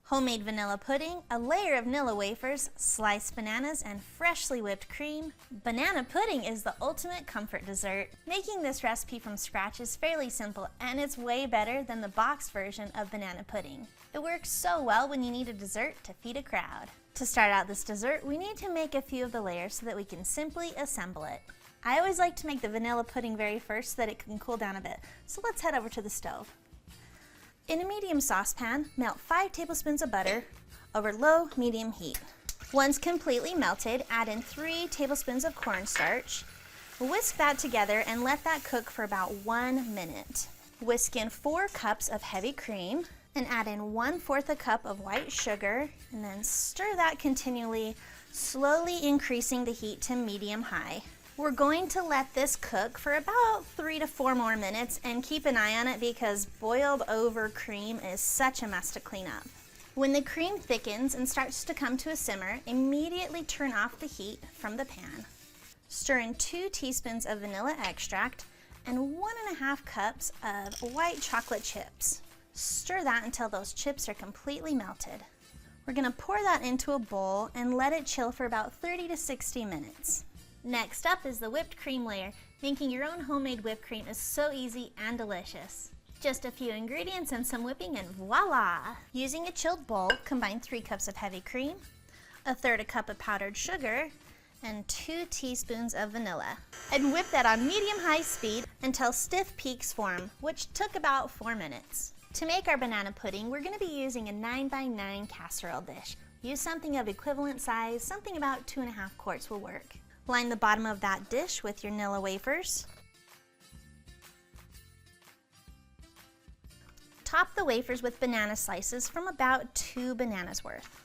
Homemade vanilla pudding, a layer of Nilla wafers, sliced bananas, and freshly whipped cream. Banana pudding is the ultimate comfort dessert. Making this recipe from scratch is fairly simple, and it's way better than the boxed version of banana pudding. It works so well when you need a dessert to feed a crowd. To start out this dessert, we need to make a few of the layers so that we can simply assemble it. I always like to make the vanilla pudding very first so that it can cool down a bit, so let's head over to the stove. In a medium saucepan, melt 5 tablespoons of butter over low-medium heat. Once completely melted, add in 3 tablespoons of cornstarch. Whisk that together and let that cook for about 1 minute. Whisk in 4 cups of heavy cream and add in 1/4 a cup of white sugar, and then stir that continually, slowly increasing the heat to medium-high. We're going to let this cook for about 3 to 4 more minutes and keep an eye on it because boiled over cream is such a mess to clean up. When the cream thickens and starts to come to a simmer, immediately turn off the heat from the pan. Stir in 2 teaspoons of vanilla extract and 1.5 cups of white chocolate chips. Stir that until those chips are completely melted. We're going to pour that into a bowl and let it chill for about 30 to 60 minutes. Next up is the whipped cream layer. Making your own homemade whipped cream is so easy and delicious. Just a few ingredients and some whipping and voila! Using a chilled bowl, combine 3 cups of heavy cream, 1/3 a cup of powdered sugar, and 2 teaspoons of vanilla. And whip that on medium-high speed until stiff peaks form, which took about 4 minutes. To make our banana pudding, we're going to be using a 9x9 casserole dish. Use something of equivalent size, something about 2.5 quarts will work. Line the bottom of that dish with your Nilla wafers. Top the wafers with banana slices from about 2 bananas worth.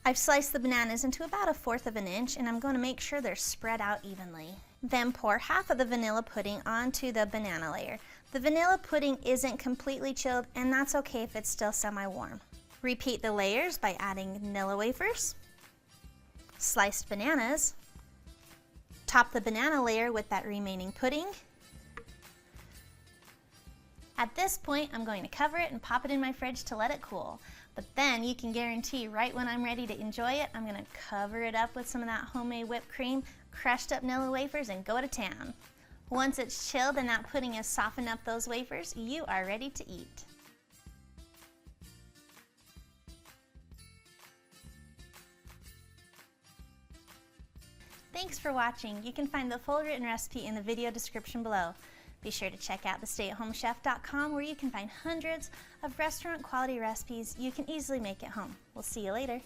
I've sliced the bananas into about 1/4 of an inch, and I'm going to make sure they're spread out evenly. Then pour half of the vanilla pudding onto the banana layer. The vanilla pudding isn't completely chilled, and that's okay if it's still semi-warm. Repeat the layers by adding Nilla wafers, sliced bananas, top the banana layer with that remaining pudding. At this point, I'm going to cover it and pop it in my fridge to let it cool. But then you can guarantee right when I'm ready to enjoy it, I'm going to cover it up with some of that homemade whipped cream, crushed up Nilla wafers, and go to town. Once it's chilled and that pudding has softened up those wafers, you are ready to eat. Thanks for watching. You can find the full written recipe in the video description below. Be sure to check out thestayatHomeChef.com where you can find hundreds of restaurant quality recipes you can easily make at home. We'll see you later.